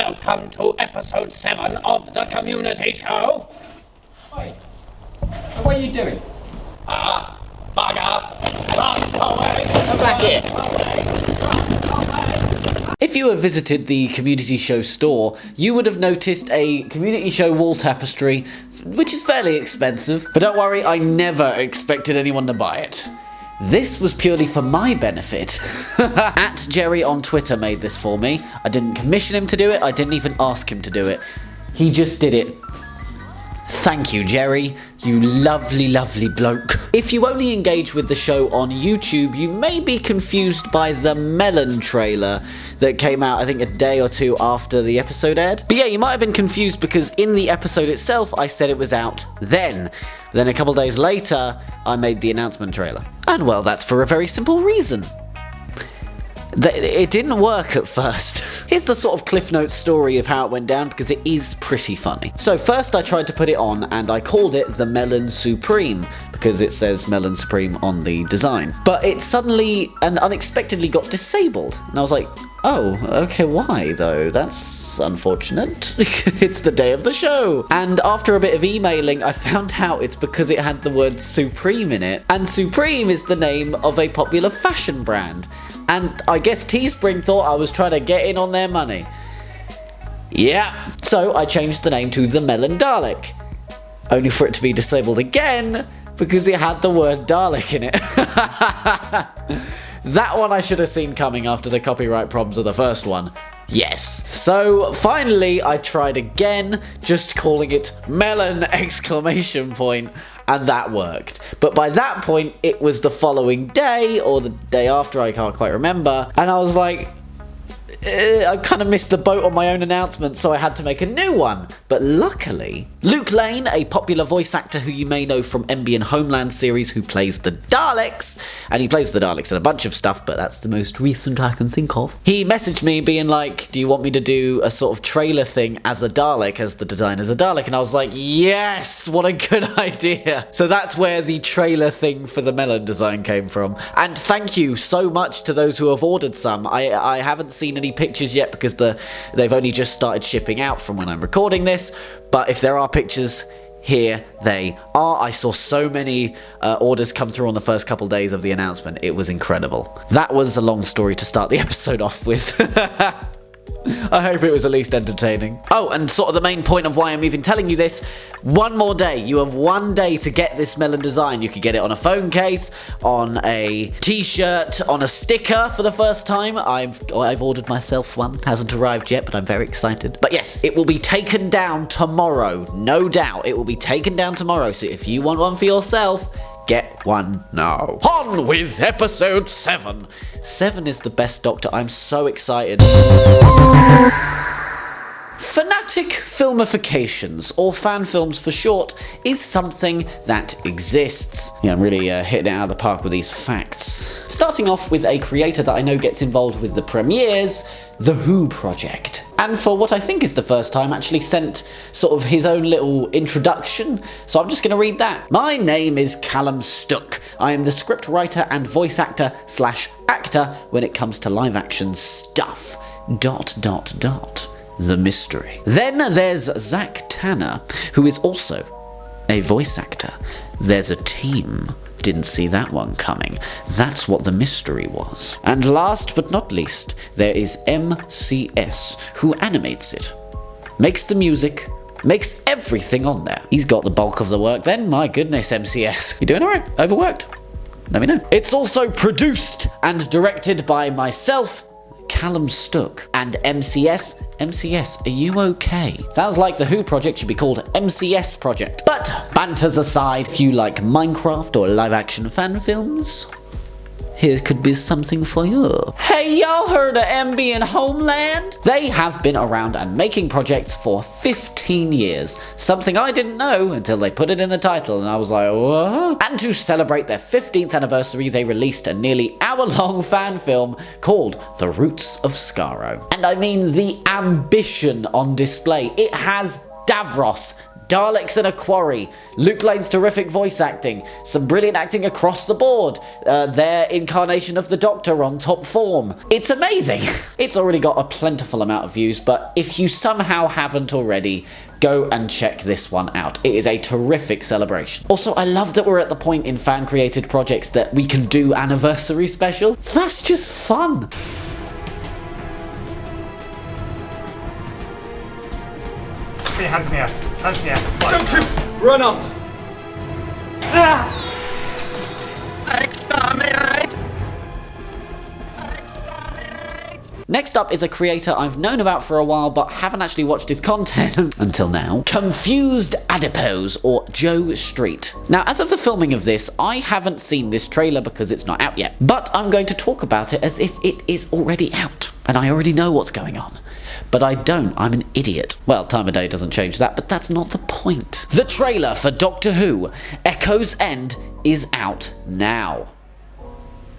Welcome to episode 7 of the community show. Wait, what are you doing? Bugger! Run away! Come back here. If you have visited the community show store, you would have noticed a community show wall tapestry, which is fairly expensive, but don't worry, I never expected anyone to buy it. This was purely for my benefit. @Jerry on Twitter made this for me. I didn't commission him to do it, I didn't even ask him to do it. He just did it. Thank you, Jerry, you lovely, lovely bloke. If you only engage with the show on YouTube, you may be confused by the Melon trailer that came out, I think, a day or two after the episode aired. But yeah, you might have been confused because in the episode itself, I said it was out then. Then a couple days later, I made the announcement trailer. And well, that's for a very simple reason. It didn't work at first. Here's the sort of Cliff Notes story of how it went down, because it is pretty funny. So first I tried to put it on and I called it the Melon Supreme, because it says Melon Supreme on the design. But it suddenly and unexpectedly got disabled. And I was like, oh, okay, why though? That's unfortunate. It's the day of the show. And after a bit of emailing, I found out it's because it had the word Supreme in it. And Supreme is the name of a popular fashion brand. And I guess Teespring thought I was trying to get in on their money. Yeah. So I changed the name to the Melon Dalek. Only for it to be disabled again because it had the word Dalek in it. That one I should have seen coming after the copyright problems of the first one. Yes. So finally I tried again, just calling it Melon ! And that worked. But by that point, it was the following day, or the day after, I can't quite remember, and I was like, I kind of missed the boat on my own announcement, so I had to make a new one. But luckily, Luke Lane, a popular voice actor who you may know from MB and Homeland series, who plays the Daleks, and he plays the Daleks in a bunch of stuff, but that's the most recent I can think of. He messaged me being like, do you want me to do a sort of trailer thing as a Dalek, as the design as a Dalek? And I was like, yes, what a good idea. So that's where the trailer thing for the Melon design came from. And thank you so much to those who have ordered some. I haven't seen any pictures yet because they've only just started shipping out from when I'm recording this, but if there are pictures, here they are. I saw so many orders come through on the first couple days of the announcement. It was incredible. That was a long story to start the episode off with. I hope it was at least entertaining. Oh, and sort of the main point of why I'm even telling you this, one more day. You have one day to get this Melon design. You can get it on a phone case, on a t-shirt, on a sticker for the first time. I've ordered myself one. Hasn't arrived yet, but I'm very excited. But yes, it will be taken down tomorrow. No doubt. It will be taken down tomorrow. So if you want one for yourself, get one now. On with episode 7. 7 is the best Doctor. I'm so excited. Fanatic filmifications, or fan films for short, is something that exists. Yeah, I'm really hitting it out of the park with these facts. Starting off with a creator that I know gets involved with the premieres, The Who Project. And for what I think is the first time, actually sent sort of his own little introduction, so I'm just going to read that. My name is Callum Stuck. I am the script writer and voice actor / actor when it comes to live action stuff. ... The mystery. Then there's Zach Tanner, who is also a voice actor. There's a team. Didn't see that one coming. That's what the mystery was. And last but not least, there is MCS, who animates it. Makes the music, makes everything on there. He's got the bulk of the work then. My goodness, MCS. You doing alright? Overworked? Let me know. It's also produced and directed by myself, Callum Stuck, and MCS. MCS, are you okay? Sounds like the Who Project should be called MCS Project. But banters aside, if you like Minecraft or live action fan films, here could be something for you. Hey, y'all heard of MB and Homeland? They have been around and making projects for 15 years. Something I didn't know until they put it in the title, and I was like, what? And to celebrate their 15th anniversary, they released a nearly hour-long fan film called The Roots of Skaro. And I mean the ambition on display. It has Davros, Daleks in a quarry, Luke Lane's terrific voice acting, some brilliant acting across the board, their incarnation of the Doctor on top form. It's amazing. It's already got a plentiful amount of views, but if you somehow haven't already, go and check this one out. It is a terrific celebration. Also, I love that we're at the point in fan-created projects that we can do anniversary specials. That's just fun. Put your hands in the air. Hands in the air. Don't you run out! Exterminate! Next up is a creator I've known about for a while but haven't actually watched his content until now. Confused Adipose, or Joe Street. Now, as of the filming of this, I haven't seen this trailer because it's not out yet, but I'm going to talk about it as if it is already out, and I already know what's going on. But I don't, I'm an idiot. Well, time of day doesn't change that, but that's not the point. The trailer for Doctor Who, Echo's End, is out now.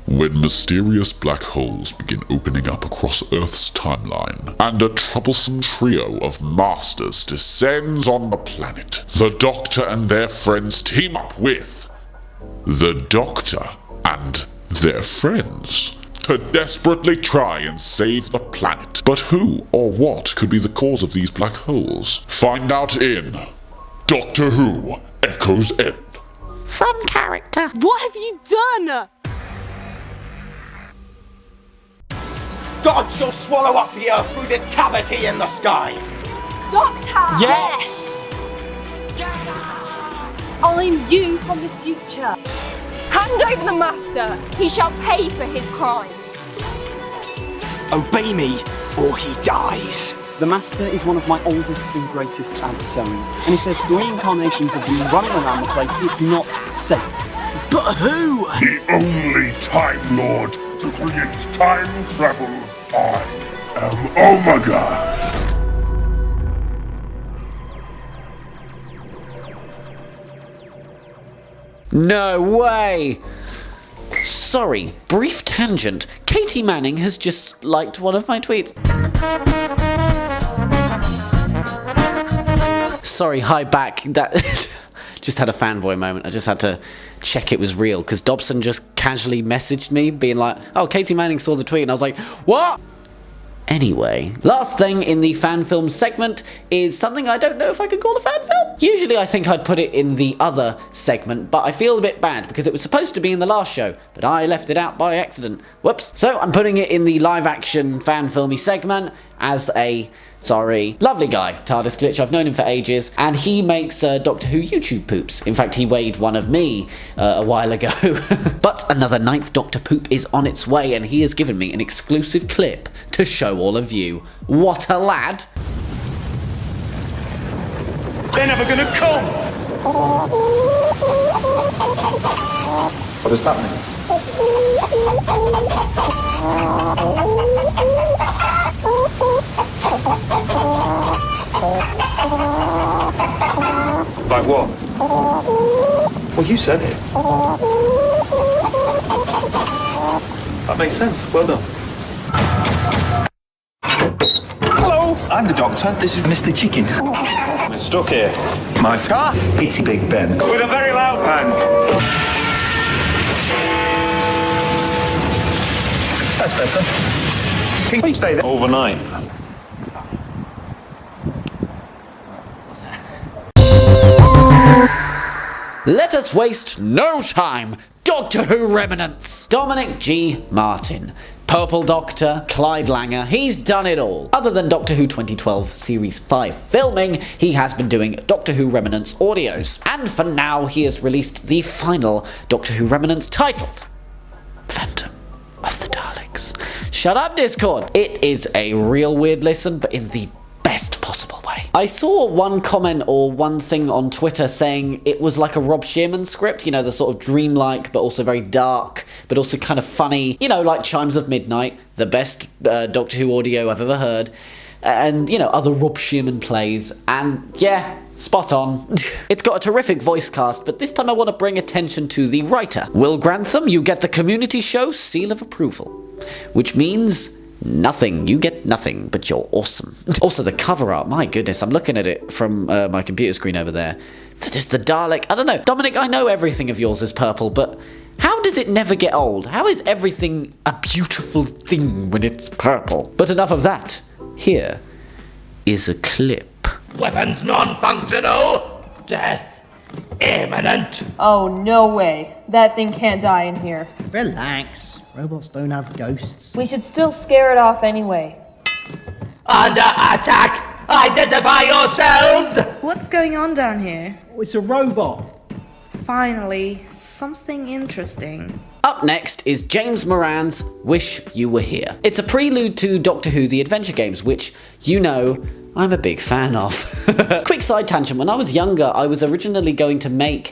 When mysterious black holes begin opening up across Earth's timeline, and a troublesome trio of masters descends on the planet, the Doctor and their friends team up with the Doctor and their friends to desperately try and save the planet. But who or what could be the cause of these black holes? Find out in Doctor Who, Echo's End. From character. What have you done? God shall swallow up the earth through this cavity in the sky! Doctor! Yes! I'm you from the future. Hand over the master. He shall pay for his crimes. Obey me, or he dies. The Master is one of my oldest and greatest adversaries, and if there's 3 incarnations of him running around the place, it's not safe. But who? The only Time Lord to create time travel. I am Omega. No way! Sorry, brief tangent. Katie Manning has just liked one of my tweets. Sorry, hi back. That just had a fanboy moment. I just had to check it was real, because Dobson just casually messaged me being like, oh, Katie Manning saw the tweet, and I was like, what? Anyway, last thing in the fan film segment is something I don't know if I could call a fan film. Usually I think I'd put it in the other segment, but I feel a bit bad because it was supposed to be in the last show, but I left it out by accident. Whoops. So I'm putting it in the live action fan filmy segment as a, sorry, lovely guy, TARDIS Glitch. I've known him for ages, and he makes Doctor Who YouTube poops. In fact, he weighed one of me a while ago. But another 9th Doctor poop is on its way, and he has given me an exclusive clip to show all of you. What a lad! They're never gonna come! What does that mean? Like what? Well, you said it. That makes sense. Well done. Hello, I'm the Doctor. This is Mr. Chicken. We're stuck here. My car, it's Big Ben. With a very loud band. That's better. Can we stay there? Overnight. Let us waste no time! Doctor Who Remnants! Dominic G. Martin. Purple Doctor, Clyde Langer, he's done it all. Other than Doctor Who 2012 Series 5 filming, he has been doing Doctor Who Remnants audios. And for now, he has released the final Doctor Who Remnants titled Phantom of the Daleks. Shut up, Discord! It is a real weird listen, but in the best possible way. I saw one comment or one thing on Twitter saying it was like a Rob Shearman script, you know, the sort of dreamlike but also very dark, but also kind of funny, you know, like Chimes of Midnight, the best Doctor Who audio I've ever heard, and, you know, other Rob Shearman plays, and yeah, spot on. It's got a terrific voice cast, but this time I want to bring attention to the writer. Will Grantham, you get the community show seal of approval, which means Nothing. You get nothing, but you're awesome. Also, the cover art, my goodness, I'm looking at it from my computer screen over there. Just the Dalek, I don't know. Dominic, I know everything of yours is purple, but how does it never get old? How is everything a beautiful thing when it's purple? But enough of that. Here is a clip. Weapons non-functional. Death imminent. Oh, no way. That thing can't die in here. Relax. Robots don't have ghosts. We should still scare it off anyway. Under attack. Identify yourselves. What's going on down here? Oh, it's a robot. Finally, something interesting. Up next is James Moran's Wish You Were Here. It's a prelude to Doctor Who The Adventure Games, which, you know, I'm a big fan of. Quick side tangent, when I was younger, I was originally going to make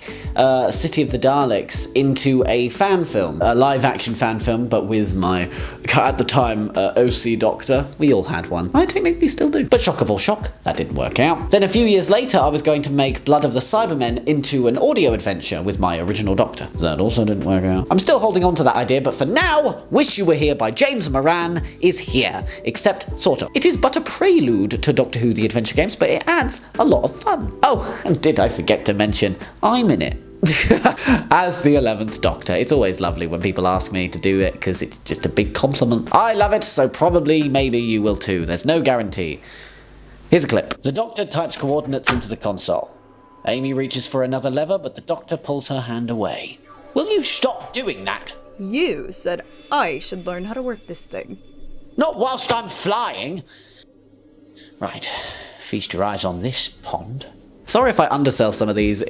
City of the Daleks into a fan film, a live action fan film, but with my, at the time, OC Doctor. We all had one. I technically still do. But shock of all shock, that didn't work out. Then a few years later, I was going to make Blood of the Cybermen into an audio adventure with my original Doctor. That also didn't work out. I'm still holding on to that idea, but for now, Wish You Were Here by James Moran is here. Except, sort of. It is but a prelude to Doctor Who The Adventure Games, but it adds a lot of fun. Oh, and did I forget to mention, I'm in it. As the 11th Doctor. It's always lovely when people ask me to do it, because it's just a big compliment. I love it, so probably, maybe you will too. There's no guarantee. Here's a clip. The Doctor types coordinates into the console. Amy reaches for another lever, but the Doctor pulls her hand away. Will you stop doing that? You said I should learn how to work this thing. Not whilst I'm flying. Right, feast your eyes on this pond. Sorry if I undersell some of these.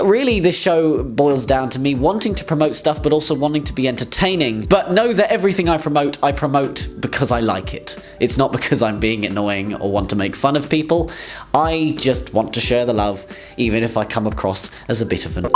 Really, this show boils down to me wanting to promote stuff, but also wanting to be entertaining. But know that everything I promote because I like it. It's not because I'm being annoying or want to make fun of people. I just want to share the love, even if I come across as a bit of an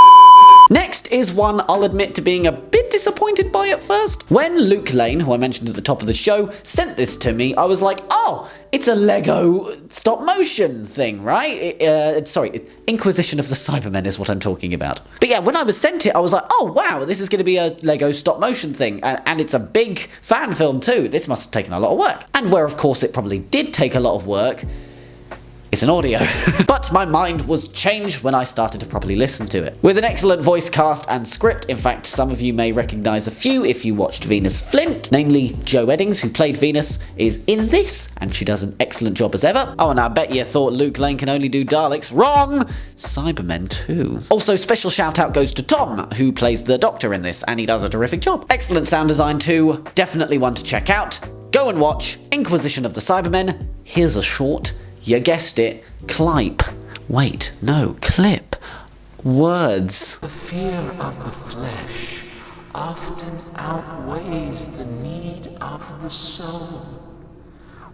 Next is one I'll admit to being a bit disappointed by at first. When Luke Lane, who I mentioned at the top of the show, sent this to me, I was like, oh, it's a Lego stop motion thing, right? Sorry, Inquisition of the Cybermen is what I'm talking about. But yeah, when I was sent it, I was like, oh wow, this is going to be a Lego stop motion thing. And it's a big fan film too. This must have taken a lot of work. And where of course it probably did take a lot of work, it's an audio. But my mind was changed when I started to properly listen to it. With an excellent voice cast and script, in fact, some of you may recognise a few if you watched Venus Flint, namely Jo Eddings, who played Venus, is in this, and she does an excellent job as ever. Oh, and I bet you thought Luke Lane can only do Daleks. Wrong! Cybermen too. Also, special shout out goes to Tom, who plays the Doctor in this, and he does a terrific job. Excellent sound design too, definitely one to check out. Go and watch Inquisition of the Cybermen. Here's a short, you guessed it, clipe. Wait, no, clip. Words. The fear of the flesh often outweighs the need of the soul.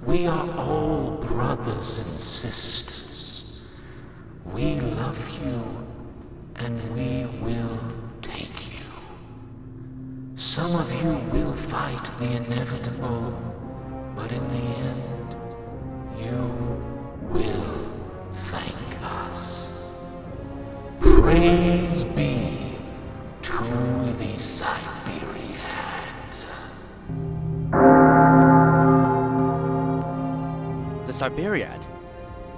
We are all brothers and sisters. We love you, and we will take you. Some of you will fight the inevitable, but in the end, you will thank us. Praise be to the Siberiad. The Siberiad?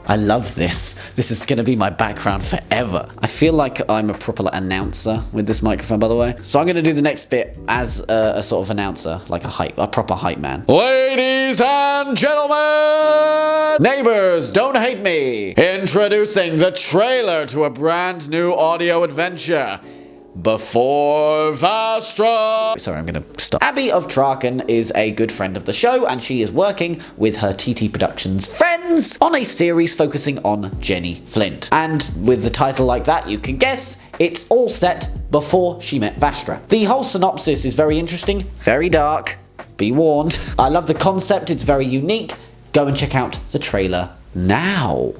I love this. This is going to be my background forever. I feel like I'm a proper announcer with this microphone, by the way. So I'm going to do the next bit as a sort of announcer, like a proper hype man. Ladies and gentlemen, neighbors, don't hate me. Introducing the trailer to a brand new audio adventure. Before Vastra. Sorry, I'm gonna stop. Abby of Traken is a good friend of the show, and she is working with her TT Productions friends on a series focusing on Jenny Flint. And with the title like that, you can guess it's all set before she met Vastra. The whole synopsis is very interesting, very dark. Be warned. I love the concept, it's very unique. Go and check out the trailer now.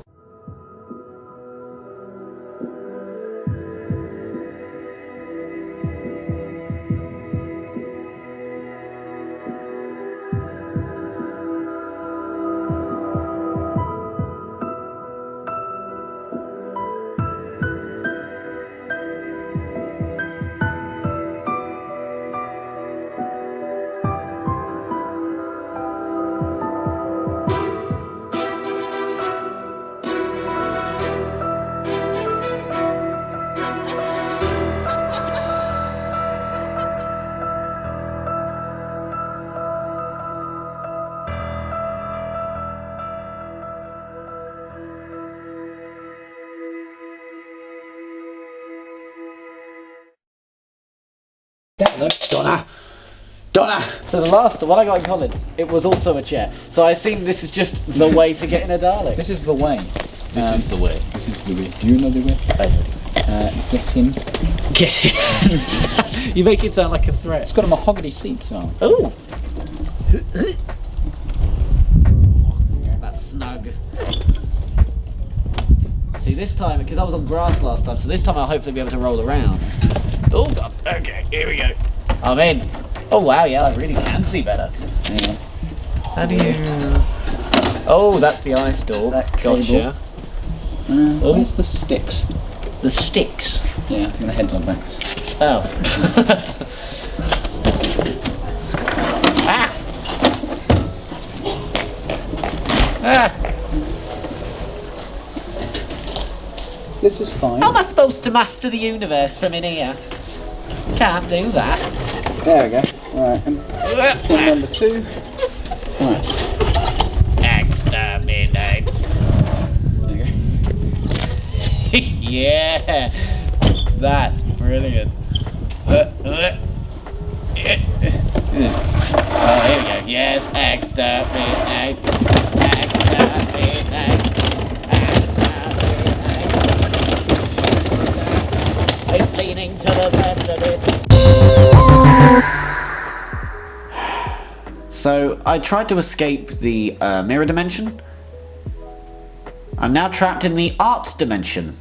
Donna! So the last one I got in college, it was also a chair. So I assume this is just the way to get in a Dalek. This is the way. This is the way. This is the way. Do you know the way? I know the way. Get in. Get in. You make it sound like a threat. It's got a mahogany seat, so. Ooh. That's snug. See, this time, because I was on grass last time, so this time I'll hopefully be able to roll around. Oh god. Okay, here we go. I'm in. Oh wow, yeah, I really can see better. Yeah. How do you... Oh, that's the ice door. Gotcha. Where's the sticks? The sticks? Yeah, the head's on backwards. Oh. Ah! Ah! This is fine. How am I supposed to master the universe from in here? Can't do that. There we go. Alright, and number 2. Alright. Exterminate. There you go. Yeah! That's brilliant. Oh, here we go. Yes, exterminate. Exterminate. It's leaning to the left a bit. So, I tried to escape the mirror dimension. I'm now trapped in the art dimension.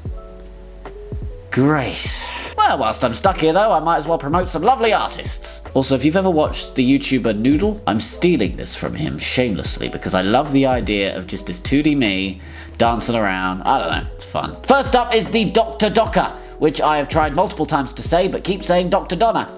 Great. Well, whilst I'm stuck here though, I might as well promote some lovely artists. Also, if you've ever watched the YouTuber Noodle, I'm stealing this from him shamelessly because I love the idea of just this 2D me dancing around. I don't know, it's fun. First up is the Dr. Docker, which I have tried multiple times to say, but keep saying Dr. Donna.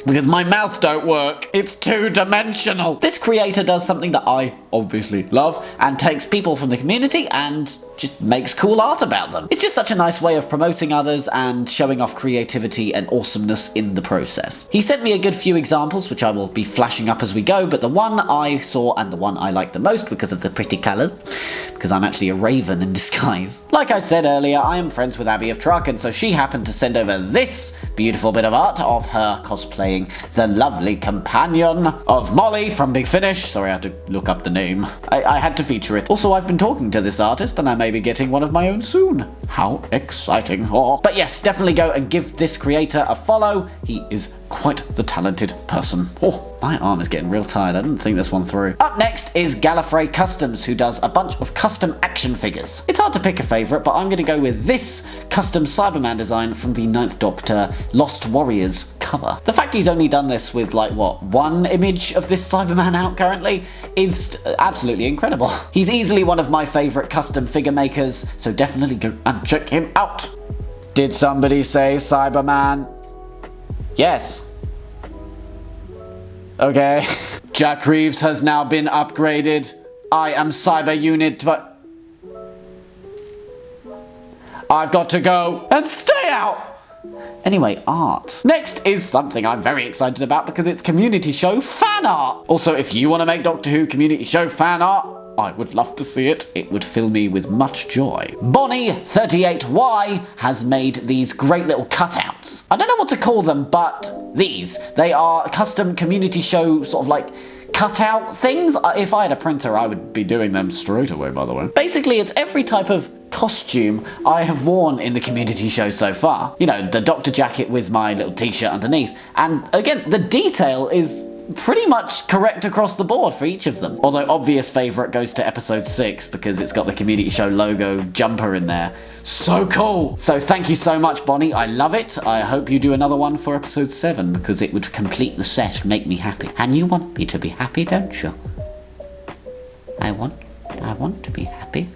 Because my mouth don't work. It's 2-dimensional. This creator does something that I obviously love and takes people from the community and just makes cool art about them. It's just such a nice way of promoting others and showing off creativity and awesomeness in the process. He sent me a good few examples, which I will be flashing up as we go, but the one I saw and the one I liked the most because of the pretty colours, because I'm actually a raven in disguise. Like I said earlier, I am friends with Abby of Truck, and so she happened to send over this beautiful bit of art of her cosplaying the lovely companion of Molly from Big Finish. Sorry, I had to look up the name. I had to feature it. Also, I've been talking to this artist, and I may be getting one of my own soon. How exciting. Oh. But yes, definitely go and give this creator a follow. He is quite the talented person. Oh, my arm is getting real tired. I didn't think this one through. Up next is Gallifrey Customs, who does a bunch of custom action figures. It's hard to pick a favourite, but I'm going to go with this custom Cyberman design from the 9th Doctor Lost Warriors cover. The fact he's only done this with, like, what, one image of this Cyberman out currently is absolutely incredible. He's easily one of my favourite custom figure makers, so definitely go and check him out. Did somebody say Cyberman? Yes. Okay. Jack Reeves has now been upgraded. I am Cyber Unit, but I've got to go and stay out. Anyway, art. Next is something I'm very excited about because it's community show fan art. Also, if you want to make Doctor Who community show fan art, I would love to see it. It would fill me with much joy. Bonnie38Y has made these great little cutouts. I don't know what to call them, but they are custom community show sort of like cutout things. If I had a printer, I would be doing them straight away, by the way. Basically, it's every type of costume I have worn in the community show so far. You know, the Doctor jacket with my little t-shirt underneath. And again, the detail is pretty much correct across the board for each of them. Although obvious favourite goes to episode 6 because it's got the community show logo jumper in there. So cool! So thank you so much, Bonnie. I love it. I hope you do another one for episode 7 because it would complete the set and make me happy. And you want me to be happy, don't you? I want to be happy.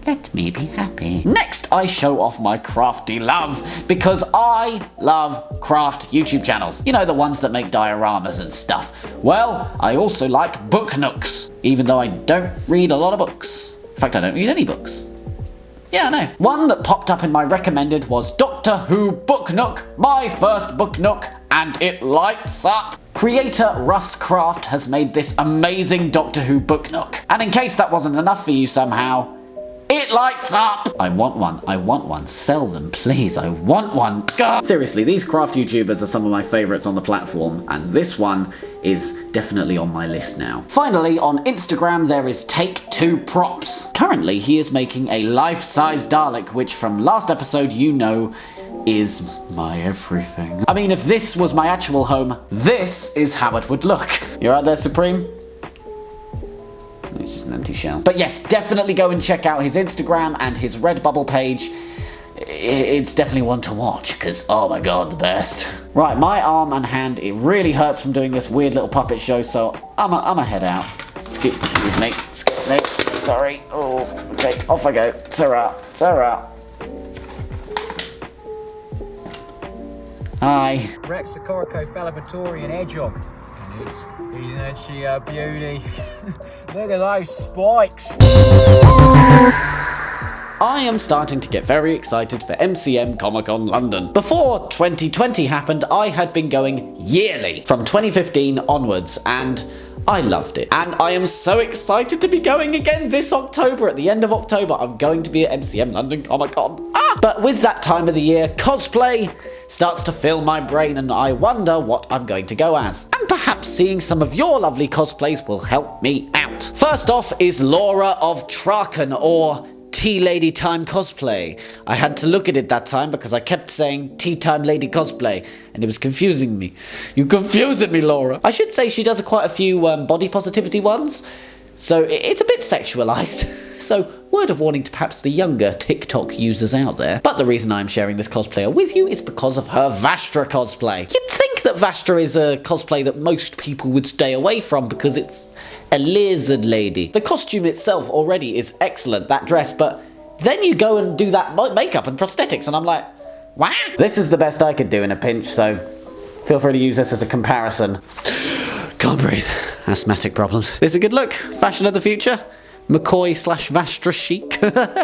Let me be happy. Next, I show off my crafty love, because I love craft YouTube channels. You know, the ones that make dioramas and stuff. Well, I also like book nooks, even though I don't read a lot of books. In fact, I don't read any books. Yeah, I know. One that popped up in my recommended was Doctor Who Book Nook, my first book nook, and it lights up. Creator Russ Craft has made this amazing Doctor Who book nook. And in case that wasn't enough for you somehow, it lights up! I want one. Sell them, please. I want one. God. Seriously, these craft YouTubers are some of my favourites on the platform, and this one is definitely on my list now. Finally, on Instagram, there is Take Two Props. Currently, he is making a life-size Dalek, which from last episode you know is my everything. I mean, if this was my actual home, this is how it would look. You right there, Supreme? It's just an empty shell. But yes, definitely go and check out his Instagram and his Redbubble page. It's definitely one to watch, because, oh my god, the best. Right, my arm and hand, it really hurts from doing this weird little puppet show, so I'ma head out. Excuse me. Sorry. Oh, okay, off I go. Ta-ra. Hi. Rex the Corico Falabatorian Hedgehog. Isn't she a beauty? Look at those spikes. I am starting to get very excited for MCM Comic-Con London. Before 2020 happened, I had been going yearly from 2015 onwards, and I loved it. And I am so excited to be going again this October. At the end of October, I'm going to be at MCM London Comic-Con. But with that time of the year, cosplay starts to fill my brain, and I wonder what I'm going to go as. And perhaps seeing some of your lovely cosplays will help me out. First off is Laura of Traken, or Tea Lady Time Cosplay. I had to look at it that time because I kept saying Tea Time Lady Cosplay, and it was confusing me. You're confusing me, Laura. I should say she does quite a few body positivity ones, so it's a bit sexualized. So, word of warning to perhaps the younger TikTok users out there. But the reason I'm sharing this cosplayer with you is because of her Vastra cosplay. You'd think that Vastra is a cosplay that most people would stay away from because it's a lizard lady. The costume itself already is excellent, that dress, but then you go and do that makeup and prosthetics, and I'm like, wow. This is the best I could do in a pinch, so feel free to use this as a comparison. Can't breathe. Asthmatic problems. This is a good look. Fashion of the future. McCoy/Vastra chic.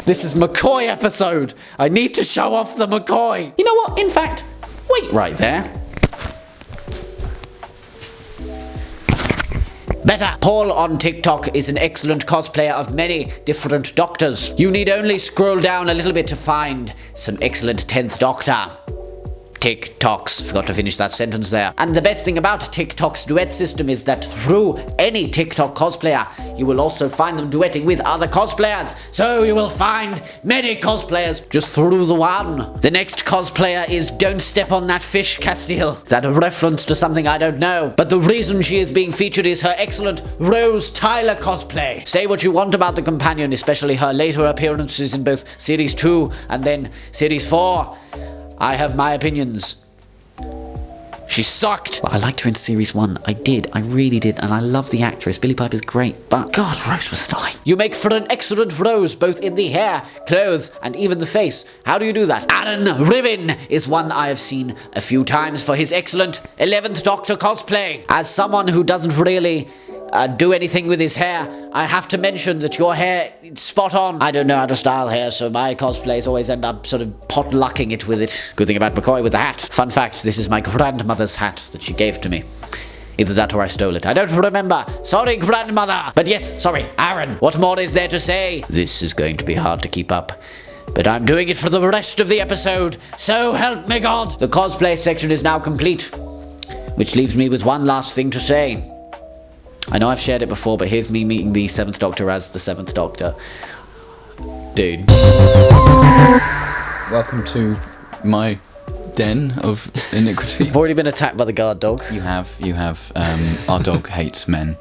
This is McCoy episode. I need to show off the McCoy. You know what? In fact, wait right there. Better. Paul on TikTok is an excellent cosplayer of many different Doctors. You need only scroll down a little bit to find some excellent 10th Doctor TikToks. Forgot to finish that sentence there. And the best thing about TikTok's duet system is that through any TikTok cosplayer, you will also find them duetting with other cosplayers. So you will find many cosplayers just through the one. The next cosplayer is Don't Step on That Fish Castile. Is that a reference to something I don't know? But the reason she is being featured is her excellent Rose Tyler cosplay. Say what you want about the companion, especially her later appearances in both Series 2 and then Series 4. I have my opinions. She sucked. But I liked her in Series 1. I did. I really did. And I love the actress. Billie Piper's great. But God, Rose was annoying. You make for an excellent Rose, both in the hair, clothes, and even the face. How do you do that? Aaron Riven is one I have seen a few times for his excellent 11th Doctor cosplay. As someone who doesn't really do anything with his hair, I have to mention that your hair is spot on. I don't know how to style hair, so my cosplays always end up sort of potlucking it with it. Good thing about McCoy with the hat. Fun fact, this is my grandmother's hat that she gave to me. Either that or I stole it. I don't remember. Sorry, grandmother. But yes, sorry, Aaron. What more is there to say? This is going to be hard to keep up, but I'm doing it for the rest of the episode, so help me God. The cosplay section is now complete, which leaves me with one last thing to say. I know I've shared it before, but here's me meeting the 7th Doctor as the 7th Doctor. Dude. Welcome to my den of iniquity. I've already been attacked by the guard dog. You have. Our dog hates men.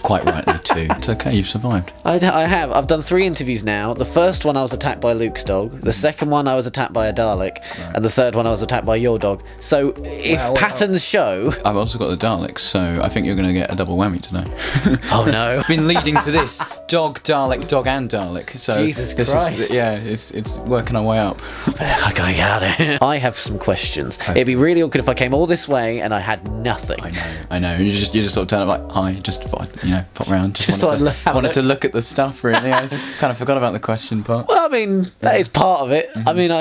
Quite rightly too. It's okay, you've survived. I have. I've done 3 interviews now. The first one I was attacked by Luke's dog. The second one I was attacked by a Dalek. Right. And the third one I was attacked by your dog. So if patterns show... I've also got the Daleks, so I think you're going to get a double whammy today. Oh no. I've been leading to this. Dog, Dalek, dog and Dalek. So Jesus Christ. It's working our way up. I gotta get out of here. I have some questions. Okay. It'd be really awkward if I came all this way and I had nothing. I know. You just sort of turn up like, hi, just pop around. Just wanted to look at the stuff, really. I kind of forgot about the question part. Well, I mean, that is part of it. Mm-hmm. I mean,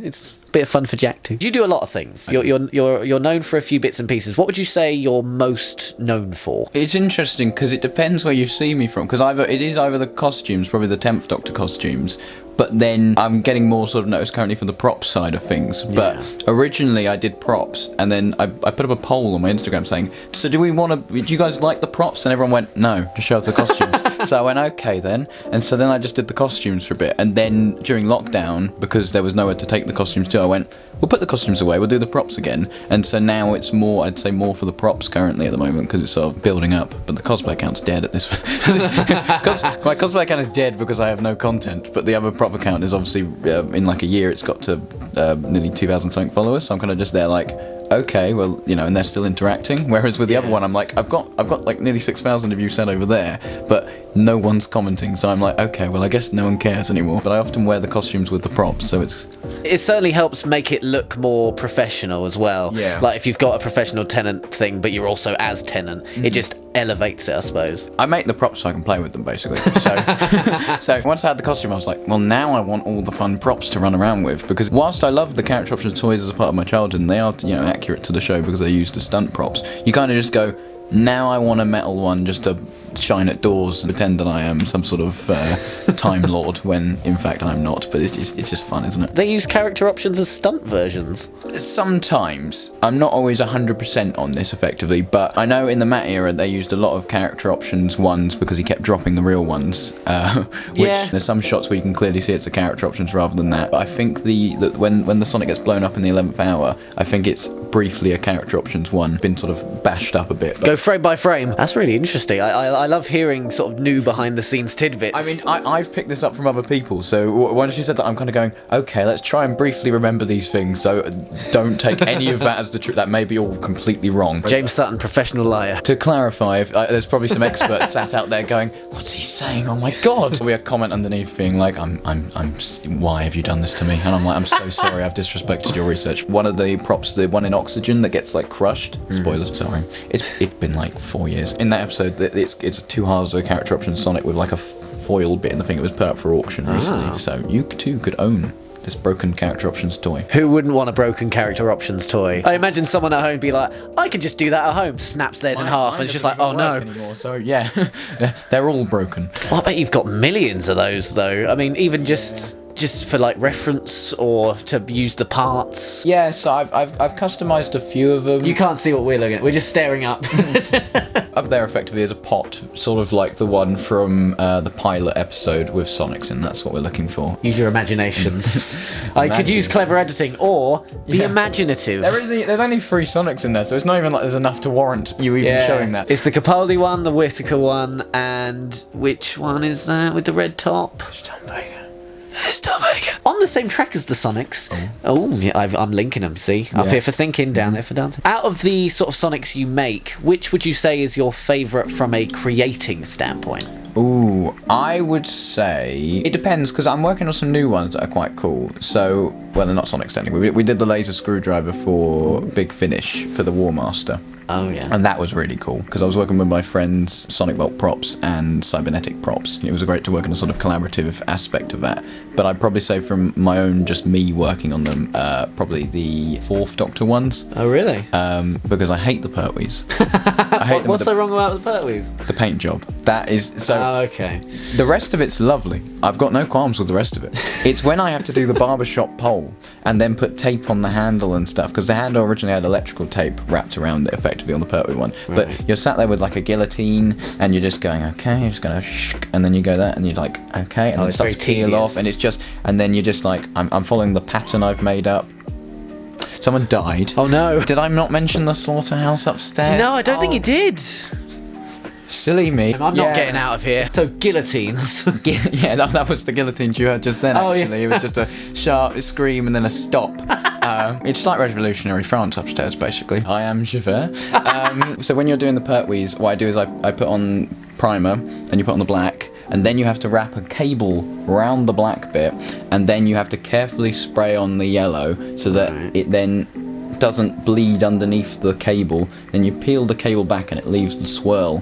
it's Bit of fun for Jack too. You do a lot of things. You're known for a few bits and pieces. What would you say you're most known for? It's interesting because it depends where you see me from. Because it is either the costumes, probably the 10th Doctor costumes, but then I'm getting more sort of noticed currently from the props side of things. Yeah. But originally I did props, and then I put up a poll on my Instagram saying, so do you guys like the props? And everyone went, no, just show us the costumes. So I went, okay then. And so then I just did the costumes for a bit. And then during lockdown, because there was nowhere to take the costumes to, I went, we'll put the costumes away, we'll do the props again. And so now it's more, I'd say more for the props currently at the moment, because it's sort of building up. But the cosplay account's dead at this my cosplay account is dead because I have no content, but the other prop account is obviously, in like a year, it's got to nearly 2,000 something followers, so I'm kind of just there like, okay, well, you know, and they're still interacting. Whereas with the other one, I'm like, I've got like nearly 6,000 of you said over there, but no one's commenting. So I'm like, okay, well, I guess no one cares anymore. But I often wear the costumes with the props, so it certainly helps make it look more professional as well. Yeah. Like if you've got a professional Tenant thing, but you're also as Tenant, it just elevates it, I suppose. I make the props so I can play with them, basically. So once I had the costume, I was like, well, now I want all the fun props to run around with, because whilst I love the character options toys as a part of my childhood, and they are, you know, accurate to the show because they used the stunt props, you kind of just go, now I want a metal one just to shine at doors and pretend that I am some sort of Time Lord when in fact I'm not, but it's just fun, isn't it? They use character options as stunt versions. Sometimes. I'm not always 100% on this effectively, but I know in the Matt era they used a lot of character options ones because he kept dropping the real ones, which there's some shots where you can clearly see it's a character options rather than that. But I think when the Sonic gets blown up in the 11th hour, I think it's briefly a character options one, been sort of bashed up a bit. Go frame by frame. That's really interesting. I love hearing sort of new behind the scenes tidbits. I mean, I've picked this up from other people, so when she said that, I'm kind of going, okay, let's try and briefly remember these things, so don't take any of that as the truth. That may be all completely wrong. James Sutton, professional liar. To clarify, there's probably some experts sat out there going, what's he saying? Oh my god. We have comment underneath being like, why have you done this to me? And I'm like, I'm so sorry, I've disrespected your research. One of the props, the one in Oxygen that gets like crushed, spoilers, sorry, it's been like 4 years. In that episode, it's 2 halves of a character option Sonic with like a foil bit in the thing. It was put up for auction recently, so you too could own this broken character options toy. Who wouldn't want a broken character options toy? I imagine someone at home be like, I could just do that at home, snaps theirs in half, and it's just like, oh no. Anymore, so yeah, they're all broken. Well, I bet you've got millions of those though. I mean, even just for like reference or to use the parts. Yeah, so I've customized a few of them. You can't see what we're looking at. We're just staring up. Up there effectively is a pot, sort of like the one from the pilot episode with Sonics in. That's what we're looking for. Use your imaginations. I could use clever editing or be imaginative. There's only 3 Sonics in there, so it's not even like there's enough to warrant you even showing that. It's the Capaldi one, the Whittaker one, and which one is that with the red top? On the same track as the Sonics. Oh, yeah, I'm linking them, see? Up here for thinking, down there for dancing. Out of the sort of Sonics you make, which would you say is your favourite from a creating standpoint? Ooh, I would say it depends, because I'm working on some new ones that are quite cool. So, well, they're not Sonics technically. We did the laser screwdriver for Big Finish for the War Master. Oh yeah. And that was really cool, because I was working with my friends Sonic Bolt props and Cybernetic props. It was great to work in a sort of collaborative aspect of that. But I'd probably say from my own, just me working on them, probably the 4th Doctor ones. Oh really? Because I hate the Pertwees. What's so wrong about the Pertwees? The paint job. That is so. Oh, okay. The rest of it's lovely. I've got no qualms with the rest of it. It's when I have to do the barbershop pole and then put tape on the handle and stuff, because the handle originally had electrical tape wrapped around it effectively on the Pertwee one. Right. But you're sat there with like a guillotine and you're just going, okay, you're just going to and then you go that and you're like, okay, and then it starts to peel off, and it's just, and then you're just like, I'm following the pattern I've made up. Someone died. Oh no. Did I not mention the slaughterhouse upstairs? No, I don't think you did. Silly me. I'm not getting out of here. So guillotines. Yeah, that was the guillotines you heard just then, actually. It was just a sharp scream and then a stop. It's like Revolutionary France upstairs, basically. I am Javert. So when you're doing the Pertwees, what I do is I put on primer, and you put on the black, and then you have to wrap a cable around the black bit, and then you have to carefully spray on the yellow so that it then doesn't bleed underneath the cable. Then you peel the cable back and it leaves the swirl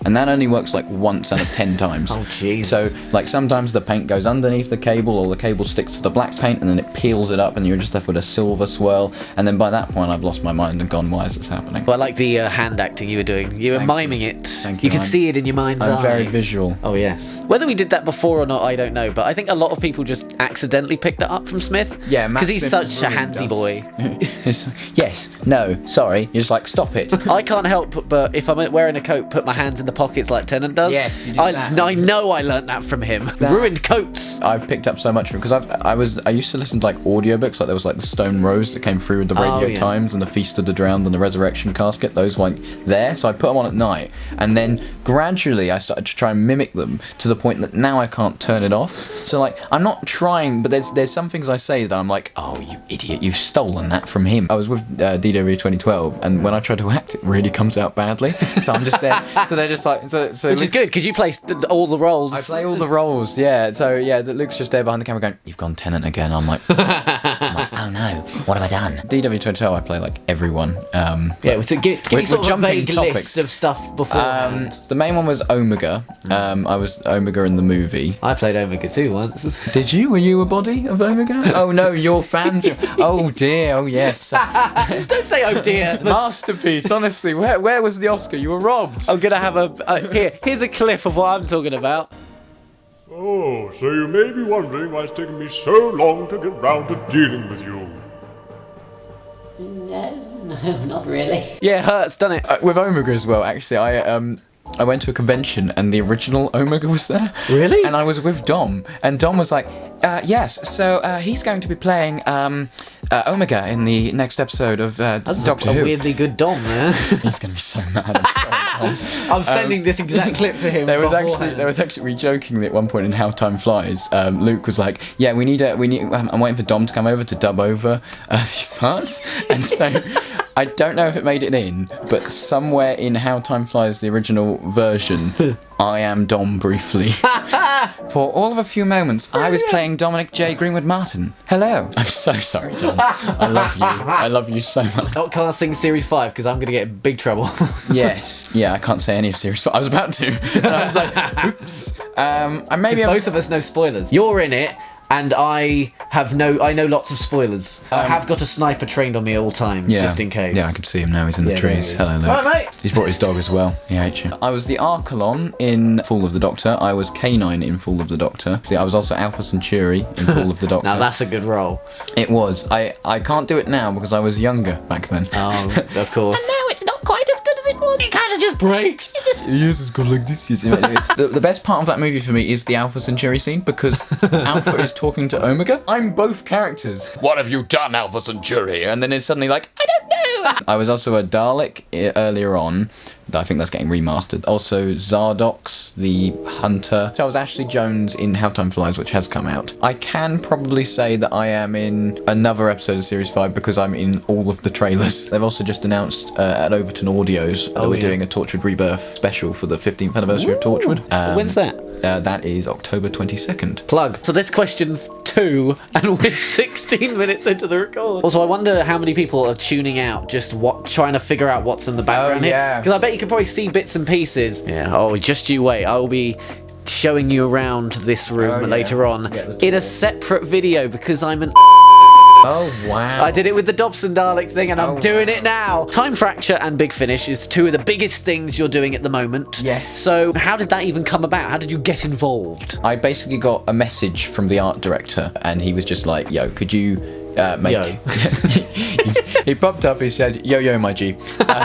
and that only works like once out of 10 times. Oh jeez. So like sometimes the paint goes underneath the cable, or the cable sticks to the black paint, and then it peels it up, and you're just left with a silver swirl. And then by that point, I've lost my mind and gone, why is this happening? Well, I like the hand acting you were doing. You were miming it. Thank You you. could see it in your mind's eye. I'm very visual. Oh yes. Whether we did that before or not, I don't know. But I think a lot of people just accidentally picked that up from Smith. Yeah, because he's Smith such a ruined handsy us. boy. Yes, no, sorry. You're just like, stop it. I can't help but if I'm wearing a coat, put my hands in the pockets like Tennant does. Yes, you do that. I know I learnt that from him. Ruined coats. I've picked up so much from because I used to listen to like audiobooks, like there was like the Stone Rose that came through with the Radio Times and the Feast of the Drowned and the Resurrection Casket. Those weren't there, so I put them on at night, and then gradually I started to try and mimic them to the point that now I can't turn it off. So like I'm not trying, but there's some things I say that I'm like, oh you idiot, you've stolen that from him. I was with DW 2012, and when I try to act, it really comes out badly. So I'm just there. So they're just like, so which is good because you play all the roles. I play all the roles, yeah. So yeah, Luke's just there behind the camera going, "You've gone Tennant again." I'm like, oh no, what have I done? DW 2012, I play like everyone. Yeah, so give me sort of a vague topics. list of stuff beforehand. The main one was Omega. I was Omega in the movie. I played Omega too once. Did you? Were you a body of Omega? Oh no, you're fan. Oh dear. Oh yes. Don't say oh dear. Masterpiece. Honestly, where was the Oscar? You were robbed. I'm gonna have here's a clip of what I'm talking about. Oh, so you may be wondering why it's taken me so long to get round to dealing with you. No, not really. Yeah, it hurts, doesn't it? With Omega as well, actually, I went to a convention and the original Omega was there. Really? And I was with Dom, and Dom was like, yes, so he's going to be playing Omega in the next episode of Doctor Who. A weirdly good Dom there. He's going to be so mad. I'm sending this exact clip to him. There was actually we jokingly at one point in How Time Flies, Luke was like, yeah, we need I'm waiting for Dom to come over to dub over these parts, and so I don't know if it made it in, but somewhere in How Time Flies, the original version, I am Dom briefly. For all of a few moments, I was playing Dominic J. Greenwood Martin. Hello. I'm so sorry, Dom. I love you. I love you so much. Not casting Series 5 because I'm going to get in big trouble. Yes. Yeah, I can't say any of Series 5. I was about to. And I was like, oops. Both of us know spoilers. You're in it. And I know lots of spoilers. I have got a sniper trained on me at all times, just in case. Yeah, I can see him now. He's in the trees. Hello, Luke. All right, mate. He's brought his dog as well. He hates you. I was the Archelon in Fall of the Doctor. I was K9 in Fall of the Doctor. I was also Alpha Centauri in Fall of the Doctor. Now that's a good role. It was. I can't do it now because I was younger back then. Oh, of course. And now it's not quite as good as it was. It kind of just breaks. Yes, it's got like this. The best part of that movie for me is the Alpha Centauri scene because Alpha is talking to Omega. I'm both characters. What have you done, Alpha Centauri? And then it's suddenly like, I don't know. I was also a Dalek earlier on. I think that's getting remastered. Also, Zardox, the Hunter. So I was Ashley Jones in How Time Flies, which has come out. I can probably say that I am in another episode of Series 5 because I'm in all of the trailers. They've also just announced at Overton Audios that we're doing a Torchwood Rebirth special for the 15th anniversary of Torchwood. When's that? That is October 22nd. Plug. So this question's 2, and we're 16 minutes into the record. Also, I wonder how many people are tuning out, just trying to figure out what's in the background here. Because I bet you can probably see bits and pieces. Yeah. Oh, just you wait. I will be showing you around this room later on in a separate video because I'm an. Oh, wow. I did it with the Dobson Dalek thing, and I'm doing it now. Time Fracture and Big Finish is 2 of the biggest things you're doing at the moment. Yes. So how did that even come about? How did you get involved? I basically got a message from the art director, and he was just like, yo, could you make... Yo. He popped up, he said, yo, my G.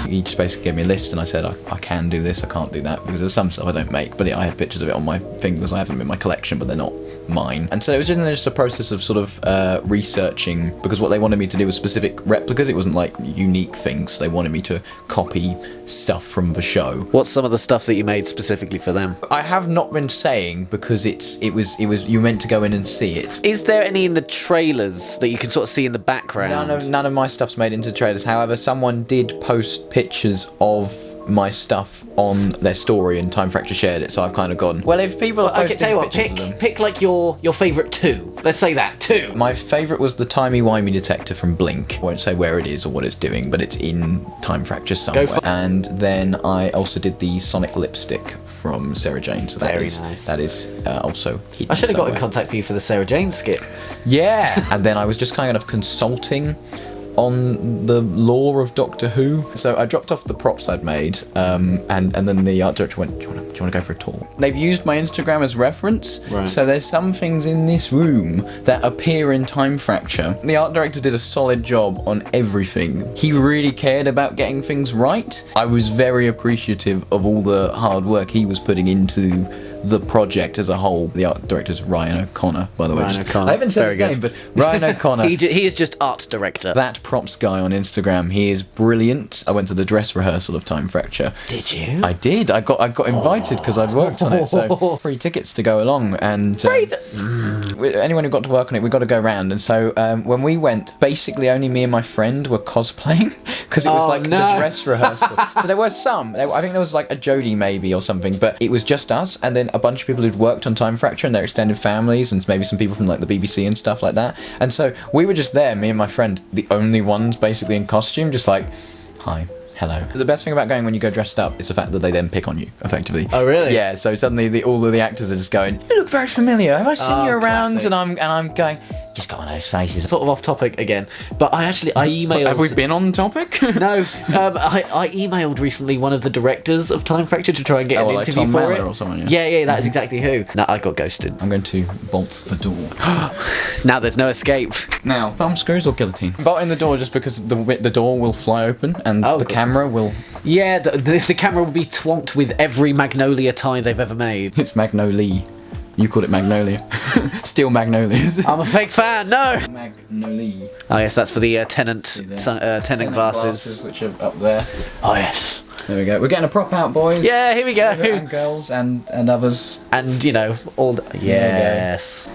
He just basically gave me a list, and I said, I can do this, I can't do that, because there's some stuff I don't make, but I had pictures of it on my fingers. I have them in my collection, but they're not mine. And so it was just a process of sort of researching, because what they wanted me to do was specific replicas. It wasn't like unique things. They wanted me to copy stuff from the show. What's some of the stuff that you made specifically for them? I have not been saying because it was you meant to go in and see it. Is there any in the trailers that you can sort of see in the background? None of my stuff's made into trailers. However, someone did post pictures of my stuff on their story and Time Fracture shared it, so I've kind of gone, well, if people are posting tell you what, pictures of them... pick like your favourite 2. Let's say that, 2. My favourite was the timey-wimey detector from Blink. I won't say where it is or what it's doing, but it's in Time Fracture somewhere. And then I also did the Sonic lipstick from Sarah Jane, so that is also hidden I should have got in somewhere. contact for you for the Sarah Jane skit. Yeah! And then I was just kind of consulting on the lore of Doctor Who. So I dropped off the props I'd made, and then the art director went, do you want to go for a tour? They've used my Instagram as reference, so there's some things in this room that appear in Time Fracture. The art director did a solid job on everything. He really cared about getting things right. I was very appreciative of all the hard work he was putting into the project as a whole. The art director's Ryan O'Connor, by the way. Ryan O'Connor. I haven't said his name, but Ryan O'Connor. He is just art director. That props guy on Instagram, he is brilliant. I went to the dress rehearsal of Time Fracture. Did you? I did. I got invited because I'd worked on it, so free tickets to go along. And anyone who got to work on it, we got to go round. And so when we went, basically only me and my friend were cosplaying because it was the dress rehearsal. So there were some. I think there was like a Jodie maybe or something, but it was just us, and then a bunch of people who'd worked on Time Fracture and their extended families, and maybe some people from like the BBC and stuff like that. And so we were just there, me and my friend, the only ones basically in costume, just like, hi. Hello. The best thing about going when you go dressed up is the fact that they then pick on you, effectively. Oh, really? Yeah, so suddenly all of the actors are just going, you look very familiar, have I seen you around? Classic. And I'm going, just got one of those faces. Sort of off topic again, but I emailed... Have we been on topic? No, I emailed recently one of the directors of Time Fracture to try and get an interview Tom for Mellor it. Or someone, yeah, that is exactly who. No, I got ghosted. I'm going to bolt the door. Now there's no escape. Now, thumb screws or guillotine? Bolting the door just because the door will fly open and the camera will... Yeah, the camera will be twonked with every Magnolia tie they've ever made. It's Magnolia. You called it Magnolia. Steel Magnolias. I'm a fake fan, no! Magnolia. Oh yes, that's for the Tenant glasses. Which are up there. Oh yes. There we go. We're getting a prop out, boys. Yeah, here we go. And girls and others. And, you know, all... Yes.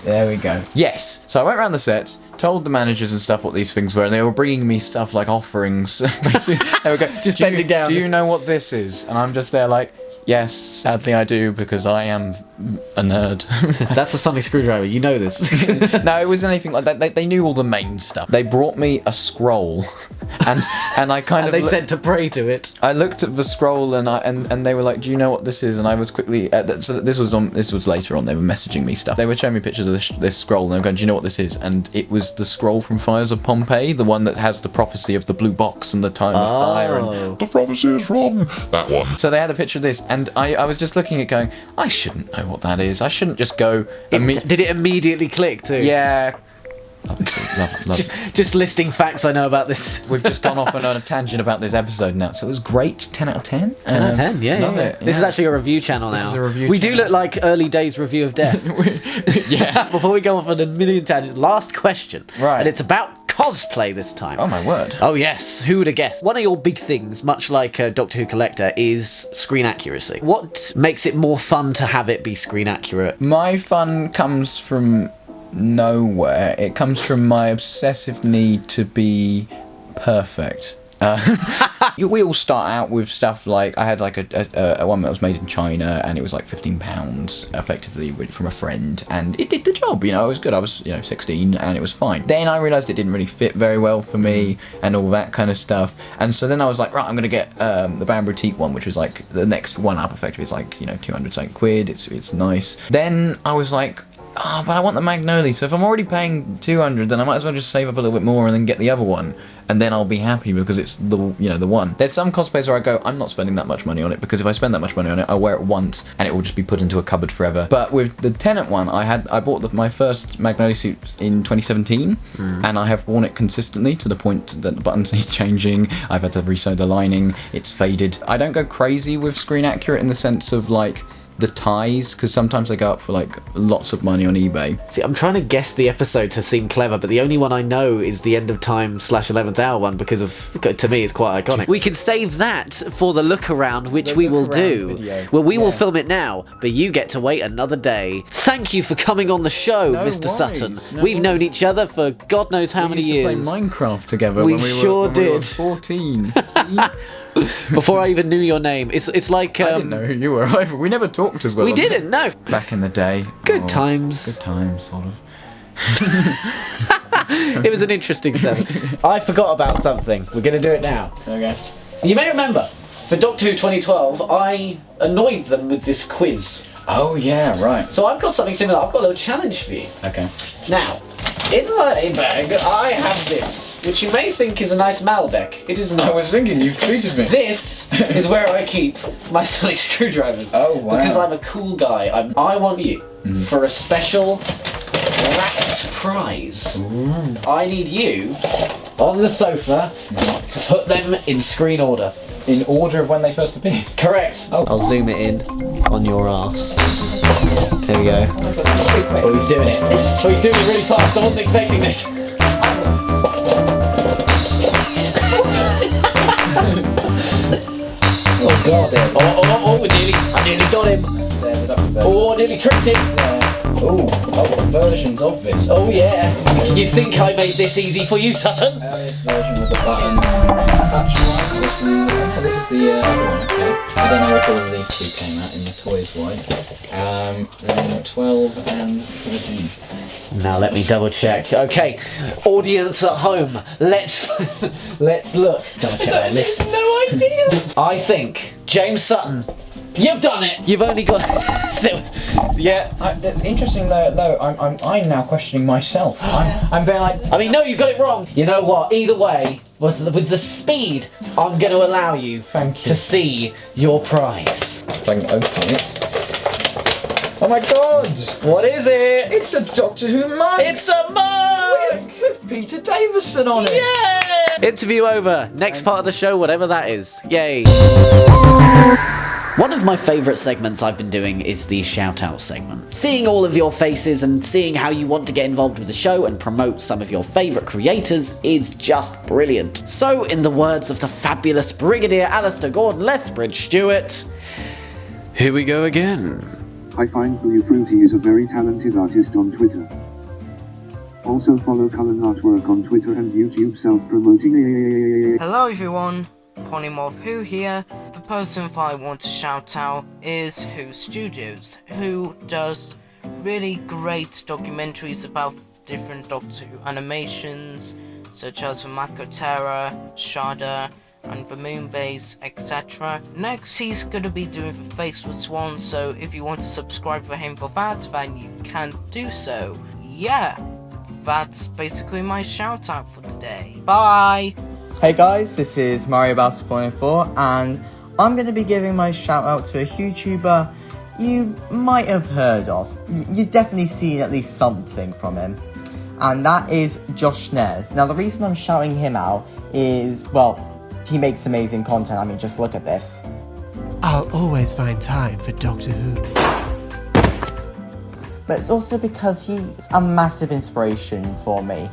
There we go. Yes. So I went around the sets, told the managers and stuff what these things were, and they were bringing me stuff like offerings. Basically, there we go. Just bending down. Do you know what this is? And I'm just there like, yes, sadly I do, because I am a nerd. That's a sonic screwdriver, you know this. No, it wasn't anything like that. They knew all the main stuff. They brought me a scroll, and I kind and of... they said to pray to it. I looked at the scroll and they were like, do you know what this is? And I was quickly... so this was later on, they were messaging me stuff. They were showing me pictures of this scroll, and they were going, do you know what this is? And it was the scroll from Fires of Pompeii, the one that has the prophecy of the blue box and the time of fire, and the prophecy is wrong. That one. So they had a picture of this, and I was just looking at going, I shouldn't know what that is. I shouldn't just go... Did it immediately click too? Yeah. Love it. Just listing facts I know about this. We've just gone off on a tangent about this episode now. So it was great. 10 out of 10. 10 out of 10, yeah. Love it. This is actually a review channel now. This is a review We channel. do look like early days review of death. Yeah. Before we go off on a million tangents, last question. Right. And it's about cosplay this time. Oh my word. Oh yes, who would have guessed? One of your big things, much like Doctor Who Collector, is screen accuracy. What makes it more fun to have it be screen accurate? My fun comes from nowhere. It comes from my obsessive need to be perfect. We all start out with stuff like, I had like a one that was made in China, and it was like £15 effectively from a friend, and it did the job, you know. It was good. I was 16 and it was fine. Then I realised it didn't really fit very well for me and all that kind of stuff, and so then I was like, right, I'm gonna get the Bamboo Boutique one, which was like the next one up effectively. It's like, 200 something quid. It's nice. Then I was like, but I want the Magnolia, so if I'm already paying 200, then I might as well just save up a little bit more and then get the other one, and then I'll be happy because it's the one. There's some cosplays where I go, I'm not spending that much money on it, because if I spend that much money on it, I'll wear it once and it will just be put into a cupboard forever. But with the Tennant one, I bought my first Magnolia suit in 2017, and I have worn it consistently to the point that the buttons need changing. I've had to resew the lining. It's faded. I don't go crazy with screen accurate in the sense of like the ties, because sometimes they go up for like lots of money on eBay. See, I'm trying to guess the episode to seem clever, but the only one I know is the End of Time / 11th Hour one, because to me it's quite iconic. We can save that for the look around, which we will do. Video. Well, we will film it now, but you get to wait another day. Thank you for coming on the show, Mr. Sutton. We've known each other for God knows how many years. We used to play Minecraft together We when we sure were did. 14. Before I even knew your name. It's like... I didn't know who you were either. We never talked as well. We didn't, no. Back in the day. Good times. Good times, sort of. It was an interesting 7. I forgot about something. We're going to do it now. Okay. You may remember, for Doctor Who 2012, I annoyed them with this quiz. Oh, yeah, right. So I've got something similar. I've got a little challenge for you. Okay. Now, in my bag, I have this, which you may think is a nice Malbec. It is not. I was thinking, you've treated me. This is where I keep my sonic screwdrivers. Oh, wow. Because I'm a cool guy. I want you, for a special wrapped prize. Ooh. I need you, on the sofa, to put them in screen order. In order of when they first appeared? Correct. Oh. I'll zoom it in on your ass. There we go. Oh, he's doing it. Oh, he's doing it really fast. I wasn't expecting this. Oh god. Oh, I nearly got him. Oh, nearly tricked him. Oh, versions of this. Oh yeah. You think I made this easy for you, Sutton? Earliest version with the button touch one. This is the other one, okay. I don't know if all of these two came out in the toys wise. Then 12 and 13. Now let me double check. Okay, audience at home, let's look. Double check my list. No idea. I think James Sutton, you've done it. You've only got. Yeah. Interesting though. I'm now questioning myself. I'm very like. I mean, no, you got it wrong. You know what? Either way, with the speed, I'm going to allow you. Thank you. To see your prize. If I can open it. Oh my god! What is it? It's a Doctor Who mug! It's a mug! With Peter Davison on it! Yeah! Interview over. Next part of the show, whatever that is. Yay! One of my favourite segments I've been doing is the shout-out segment. Seeing all of your faces and seeing how you want to get involved with the show and promote some of your favourite creators is just brilliant. So, in the words of the fabulous Brigadier Alistair Gordon Lethbridge Stewart, here we go again. I find Blue Fruity is a very talented artist on Twitter. Also follow Cullen Artwork on Twitter and YouTube self-promoting. Hello everyone, Polymorph Who here. The person I want to shout out is Who Studios, who does really great documentaries about different Doctor Who animations, such as the Mako Terror, Shada, and the Moonbase, etc. Next, he's gonna be doing the Faceless Swan, so if you want to subscribe for him for that, then you can do so. Yeah, that's basically my shout out for today. Bye! Hey guys, this is Mario Balsa4, and I'm gonna be giving my shout out to a YouTuber you might have heard of. You've definitely seen at least something from him, and that is Josh Snares. Now, the reason I'm shouting him out is, well, he makes amazing content. I mean, just look at this. I'll always find time for Doctor Who. But it's also because he's a massive inspiration for me.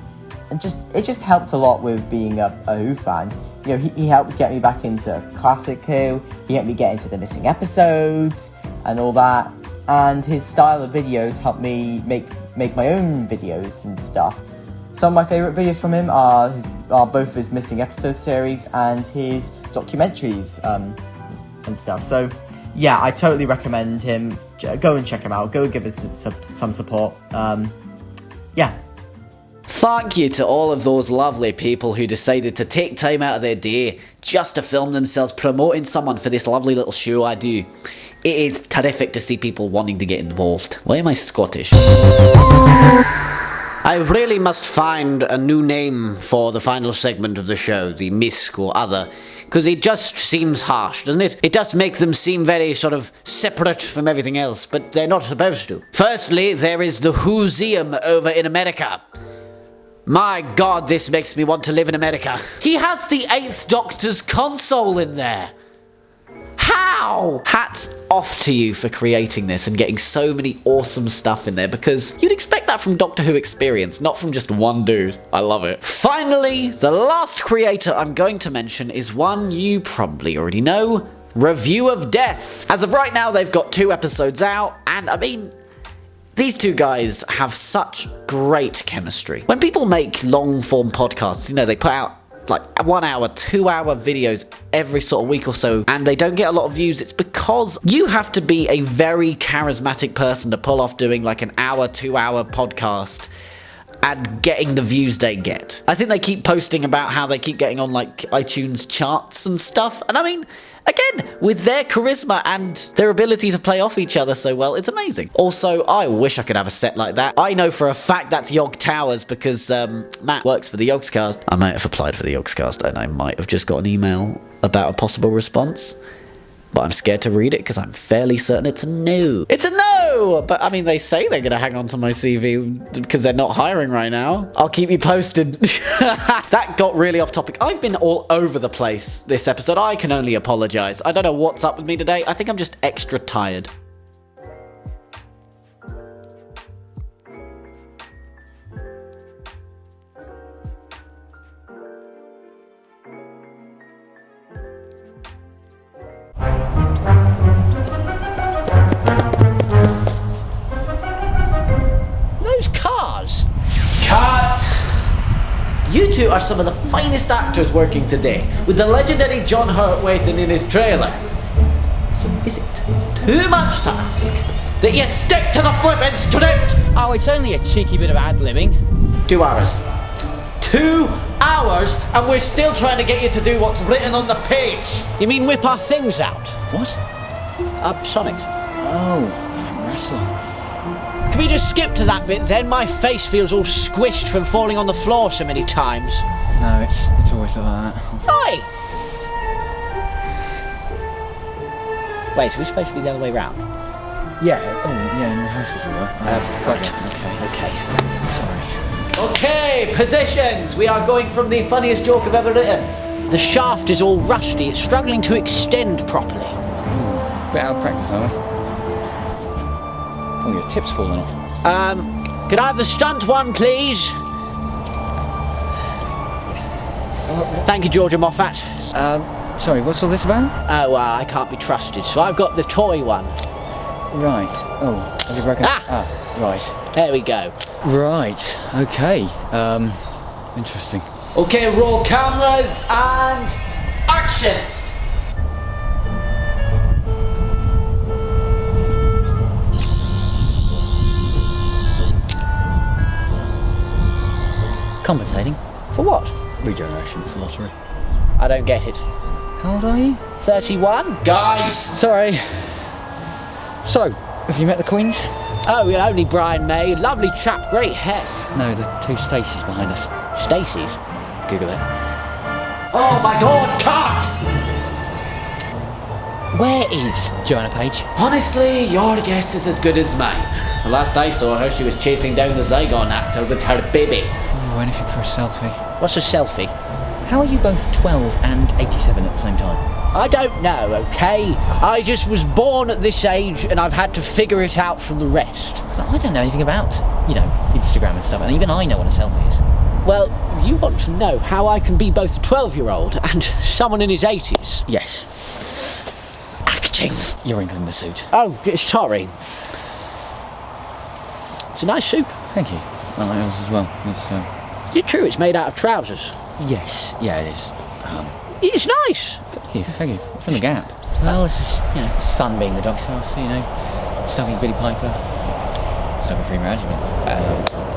And it just helped a lot with being a Who fan. You know, he helped get me back into classic Who. He helped me get into the missing episodes and all that. And his style of videos helped me make my own videos and stuff. Some of my favourite videos from him are both his missing episode series and his documentaries and stuff. So yeah, I totally recommend him. Go and check him out. Go give us some support. Yeah. Thank you to all of those lovely people who decided to take time out of their day just to film themselves promoting someone for this lovely little show I do. It is terrific to see people wanting to get involved. Why am I Scottish? I really must find a new name for the final segment of the show, the Misc or other, because it just seems harsh, doesn't it? It does make them seem very sort of separate from everything else, but they're not supposed to. Firstly, there is the Whoseum over in America. My god, this makes me want to live in America. He has the 8th Doctor's console in there. How? Hats off to you for creating this and getting so many awesome stuff in there, because you'd expect that from Doctor Who Experience, not from just one dude. I love it. Finally, the last creator I'm going to mention is one you probably already know, Review of Death. As of right now, they've got 2 episodes out, and I mean, these two guys have such great chemistry. When people make long-form podcasts, you know, they put out like 1 hour, 2 hour videos every sort of week or so, and they don't get a lot of views, it's because you have to be a very charismatic person to pull off doing like an hour, 2 hour podcast and getting the views they get. I think they keep posting about how they keep getting on like iTunes charts and stuff, and I mean, again, with their charisma and their ability to play off each other so well, it's amazing. Also, I wish I could have a set like that. I know for a fact that's Yog Towers because Matt works for the Yogscast. I might have applied for the Yogscast and I might have just got an email about a possible response. But I'm scared to read it because I'm fairly certain it's a no. It's a no! But I mean, they say they're going to hang on to my CV because they're not hiring right now. I'll keep you posted. That got really off topic. I've been all over the place this episode. I can only apologize. I don't know what's up with me today. I think I'm just extra tired. You two are some of the finest actors working today, with the legendary John Hurt waiting in his trailer. So is it too much to ask that you stick to the flippin' script? Oh, it's only a cheeky bit of ad-libbing. 2 hours. 2 hours, and we're still trying to get you to do what's written on the page. You mean whip our things out? What? Sonics. Oh, wrestling. Can we just skip to that bit then? My face feels all squished from falling on the floor so many times. No, it's always like that. Oi! Wait, are we supposed to be the other way round? Yeah, in the houses we were. Right. Okay. Sorry. Okay, positions! We are going from the funniest joke I've ever written. The shaft is all rusty. It's struggling to extend properly. Bit out of practice, are we? Oh, your tip's falling off. Can I have the stunt one, please? Thank you, Georgia Moffat. Sorry, what's all this about? Oh, I can't be trusted, so I've got the toy one. Right. Oh, have you broken it? Right. There we go. Right. Okay. Interesting. Okay, roll cameras and action! Compensating? For what? Regeneration, it's a lottery. I don't get it. How old are you? 31? Guys! Sorry. So, have you met the Queens? Oh, yeah, only Brian May. Lovely chap, great hair. No, the two Stacys behind us. Stacys? Google it. Oh my god, cut! Where is Joanna Page? Honestly, your guess is as good as mine. The last I saw her, she was chasing down the Zygon actor with her baby. Ooh, anything for a selfie. What's a selfie? How are you both 12 and 87 at the same time? I don't know, okay? I just was born at this age and I've had to figure it out from the rest. Well, I don't know anything about, Instagram and stuff, and even I know what a selfie is. Well, you want to know how I can be both a 12-year-old and someone in his 80s? Yes. Acting. You're wrinkling the suit. Oh, sorry. It's a nice suit. Thank you. I like yours as well. Is it true it's made out of trousers? Yes. Yeah, it is. It's nice. Thank you. From the Gap. Well, it's just, it's fun being the Doctor. Obviously, snogging Billy Piper, snogging Freeman Regiment,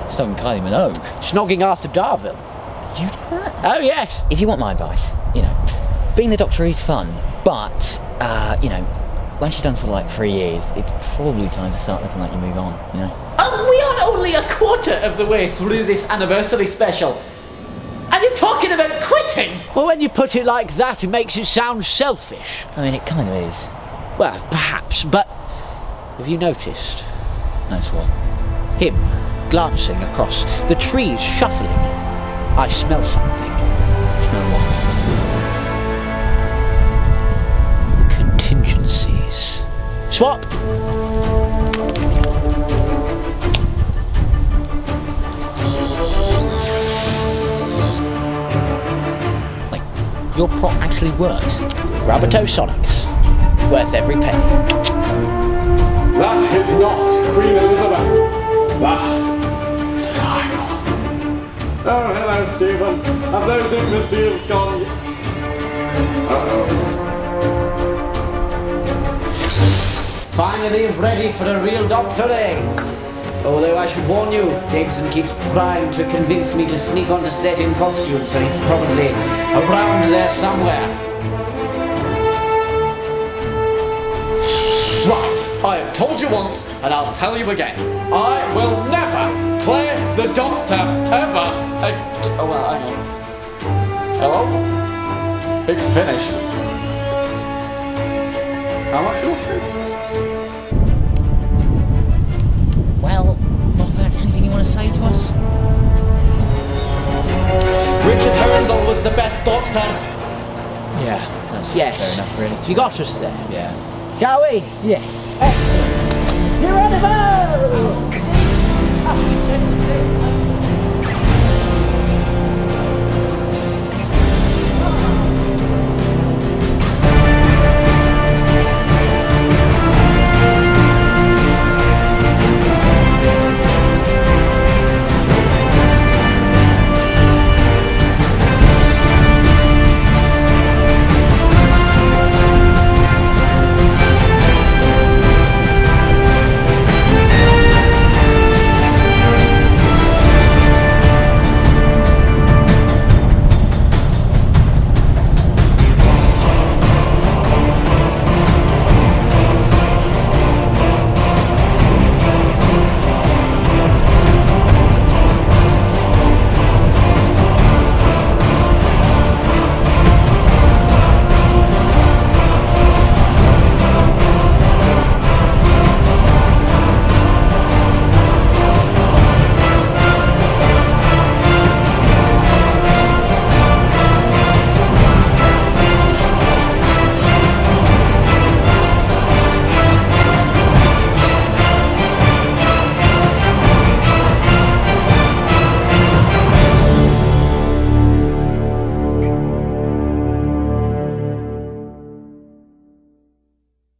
snogging Kylie Minogue, snogging Arthur Darville. You do that? Oh yes. If you want my advice, being the Doctor is fun, but once you've done sort of like 3 years, it's probably time to start looking like you move on. Oh, we are only a quarter of the way through this anniversary special. And you're talking about quitting? Well, when you put it like that, it makes it sound selfish. I mean, it kind of is. Well, perhaps, but have you noticed? Notice what? Him, glancing across, the trees shuffling. I smell something. Smell what? Contingencies. Swap! Your prop actually works. Rabbitosonics. Worth every penny. That is not Queen Elizabeth. That is a tiger. Oh, hello, Stephen. Have those imbeciles gone? Finally ready for a real doctor, eh? Although I should warn you, Davison keeps trying to convince me to sneak onto set in costume, so he's probably around there somewhere. Right, I have told you once, and I'll tell you again. I will never play the Doctor, ever. Oh, well, hang on. Hello? Big finish. How much are you? Well, Moffat, anything you want to say to us? Richard Herndl was the best Doctor. Yeah, that's fair enough, really. You got us there. Yeah. Shall we? Yes. Excellent. Geronimo!